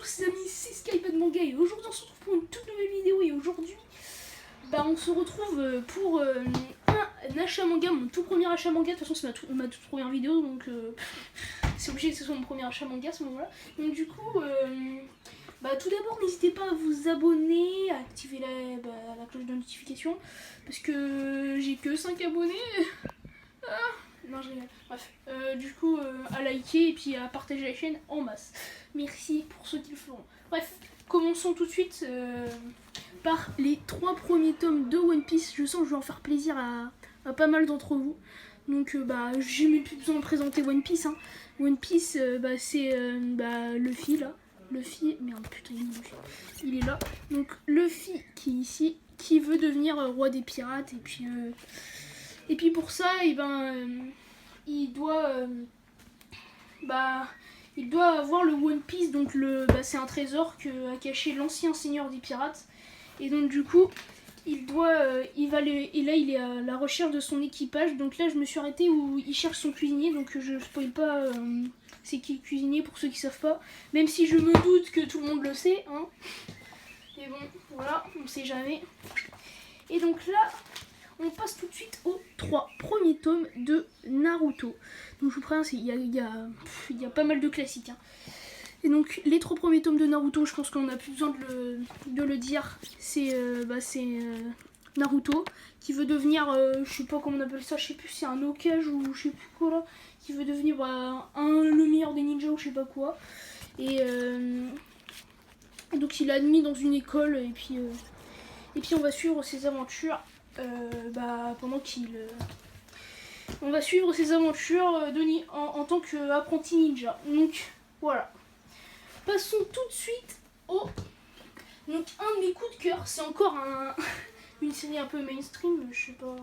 tous les amis, c'est Skype de Manga et aujourd'hui on se retrouve pour une toute nouvelle vidéo et aujourd'hui on se retrouve pour un achat manga, mon tout premier achat manga. De toute façon c'est ma toute première vidéo donc c'est obligé que ce soit mon premier achat manga à ce moment là. Donc du coup tout d'abord n'hésitez pas à vous abonner, à activer la cloche de notification parce que j'ai que 5 abonnés. Non, je rigole. Bref, du coup, à liker et puis à partager la chaîne en masse. Merci pour ceux qui le feront. Bref, commençons tout de suite par les 3 premiers tomes de One Piece. Je sens que je vais en faire plaisir à pas mal d'entre vous. Donc, j'ai même plus besoin de présenter One Piece. Hein. One Piece, c'est Luffy là. Luffy, merde, putain, il est là. Donc, Luffy qui est ici, qui veut devenir roi des pirates. Et puis pour ça, il doit avoir le One Piece, donc c'est un trésor a caché l'ancien seigneur des pirates. Et donc du coup, il est à la recherche de son équipage. Donc là, je me suis arrêtée où il cherche son cuisinier, donc je spoil pas c'est qui le cuisinier pour ceux qui savent pas. Même si je me doute que tout le monde le sait, hein. Mais bon, voilà, on sait jamais. Et donc là, on passe tout de suite aux 3 premiers tomes de Naruto. Donc je vous préviens, il y a pas mal de classiques. Hein. Et donc les 3 premiers tomes de Naruto, je pense qu'on n'a plus besoin de le dire. C'est Naruto qui veut devenir, je sais pas comment on appelle ça, je sais plus si c'est un Hokage ou je sais plus quoi là, qui veut devenir le meilleur des ninjas ou je sais pas quoi. Et donc il est admis dans une école et puis on va suivre ses aventures. Pendant on va suivre ses aventures en tant qu'apprenti ninja. Donc voilà. Passons tout de suite au. Donc un de mes coups de cœur, c'est encore une série un peu mainstream, je sais pas.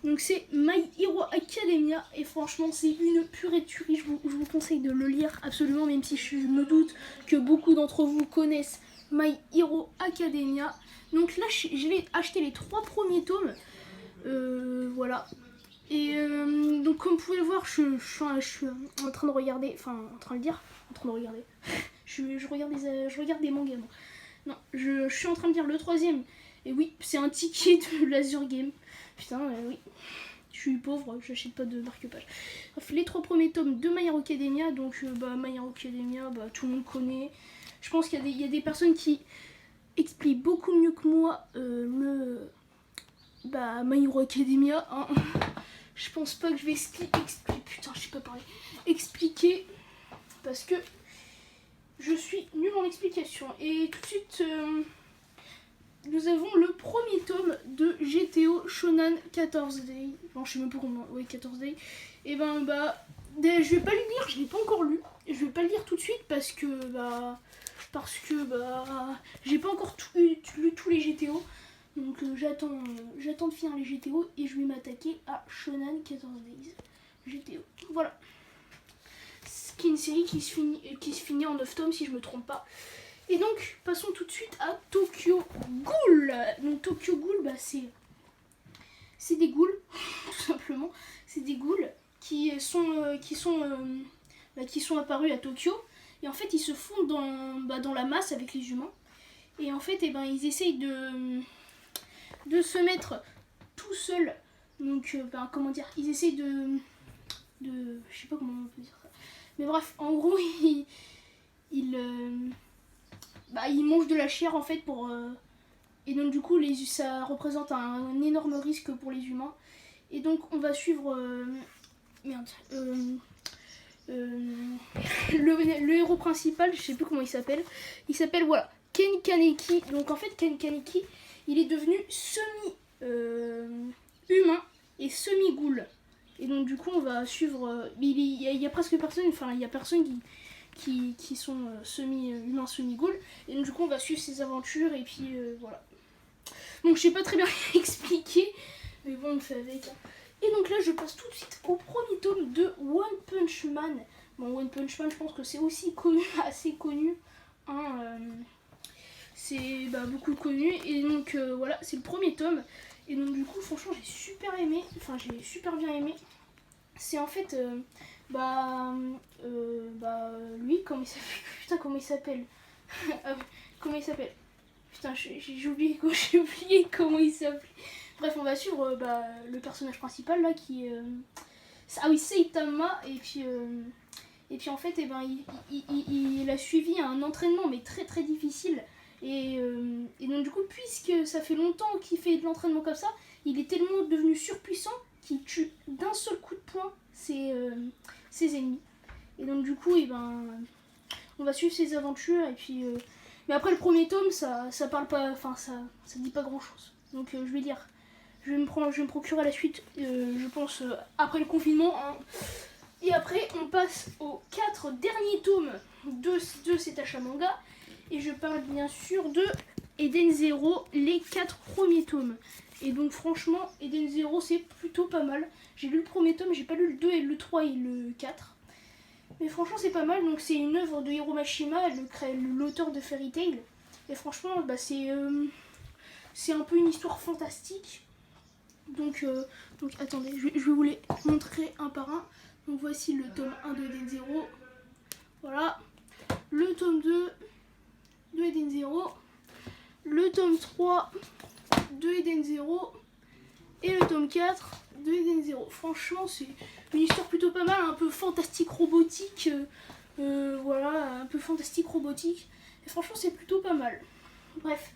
Donc c'est My Hero Academia et franchement c'est une pure tuerie. Je vous conseille de le lire absolument, même si je me doute que beaucoup d'entre vous connaissent My Hero Academia. Donc là je vais acheter les 3 premiers tomes. Voilà. Et donc comme vous pouvez le voir, je suis en train de regarder. Enfin en train de lire. En train de regarder. je regarde des mangas. Non, je suis en train de lire le 3e. Et oui, c'est un ticket de l'Azur Game. Putain, oui. Je suis pauvre, j'achète pas de marque-page. Bref, les 3 premiers tomes de My Hero Academia. Donc My Hero Academia, tout le monde connaît. Je pense qu'il y a des personnes qui explique beaucoup mieux que moi My Hero Academia. Hein. Je pense pas que je vais expliquer parce que je suis nulle en explication. Et tout de suite, nous avons le premier tome de GTO Shonen 14 Day. Bon, je sais même pas comment. Oui, 14 Day. Et je vais pas le lire, je l'ai pas encore lu. Je vais pas le lire tout de suite parce que j'ai pas encore lu tous les GTO. Donc j'attends de finir les GTO et je vais m'attaquer à Shonen 14 Days GTO. Voilà. Ce qui est une série qui se finit en 9 tomes si je me trompe pas. Et donc passons tout de suite à Tokyo Ghoul. Donc Tokyo Ghoul, c'est des ghouls, tout simplement. C'est des ghouls qui sont apparus à Tokyo. Et en fait, ils se fondent dans la masse avec les humains. Et en fait, ils essayent de se mettre tout seuls. Donc, comment dire, ils essayent de... Je sais pas comment on peut dire ça. Mais bref, en gros, ils mangent de la chair, en fait, pour... Et donc, du coup, ça représente un énorme risque pour les humains. Et donc, on va suivre... le héros principal, je sais plus comment il s'appelle. Il s'appelle Ken Kaneki. Donc en fait Ken Kaneki, il est devenu semi-humain et semi-ghoul. Et donc du coup on va suivre... il y a presque personne, il y a personne qui sont semi-humains, semi-ghoul. Et donc du coup on va suivre ses aventures et puis voilà. Donc je sais pas très bien expliquer, mais bon on fait avec. Hein. Et donc là je passe tout de suite au premier tome de One Punch Man. Bon, One Punch Man, je pense que c'est aussi assez connu. Hein, c'est beaucoup connu. Et donc voilà, c'est le premier tome. Et donc du coup, franchement, j'ai super bien aimé. C'est en fait Lui, comment il s'appelle? Putain, comment il s'appelle? Comment il s'appelle? Putain, j'ai oublié, j'ai oublié comment il s'appelle. Bref, on va suivre le personnage principal là qui est... Ah oui, Saitama, et puis en fait, eh ben, il a suivi un entraînement mais très très difficile. Et donc du coup, puisque ça fait longtemps qu'il fait de l'entraînement comme ça, il est tellement devenu surpuissant qu'il tue d'un seul coup de poing ses ennemis. Et donc du coup, eh ben, on va suivre ses aventures. Et puis, mais après le premier tome, ça parle pas, enfin ça dit pas grand chose. Donc je vais lire. Je vais me procurer la suite, je pense, après le confinement. Hein. Et après, on passe aux 4 derniers tomes de cet achat manga. Et je parle bien sûr de Eden Zero, les 4 premiers tomes. Et donc franchement, Eden Zero, c'est plutôt pas mal. J'ai lu le premier tome, j'ai pas lu le 2 et le 3 et le 4. Mais franchement, c'est pas mal. Donc c'est une œuvre de Hiro Mashima, l'auteur de Fairy Tail. Et franchement, c'est un peu une histoire fantastique. Donc attendez, je vais vous les montrer un par un. Donc voici le tome 1 de Eden Zero. Voilà. Le tome 2 de Eden Zero. Le tome 3 de Eden Zero. Et le tome 4 de Eden Zero. Franchement, c'est une histoire plutôt pas mal, un peu fantastique robotique. Voilà, un peu fantastique robotique. Et franchement, c'est plutôt pas mal. Bref,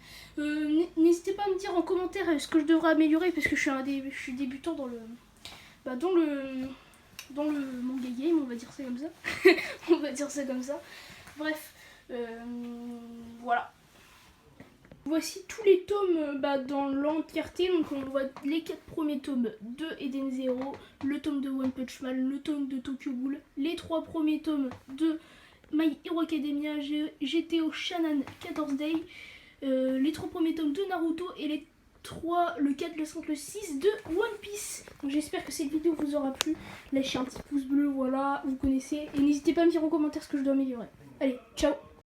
n'hésitez pas à me dire en commentaire ce que je devrais améliorer parce que je suis débutant dans le manga game, on va dire ça comme ça. On va dire ça comme ça. Bref, voilà. Voici tous les tomes dans l'entièreté. Donc on voit les 4 premiers tomes de Eden Zero, le tome de One Punch Man, le tome de Tokyo Ghoul, les 3 premiers tomes de My Hero Academia, GTO Shanan 14 Day, les 3 premiers tomes de Naruto et le 4, le 5, le 6 de One Piece. Donc j'espère que cette vidéo vous aura plu. Lâchez un petit pouce bleu, voilà, vous connaissez. Et n'hésitez pas à me dire en commentaire ce que je dois améliorer. Allez, ciao!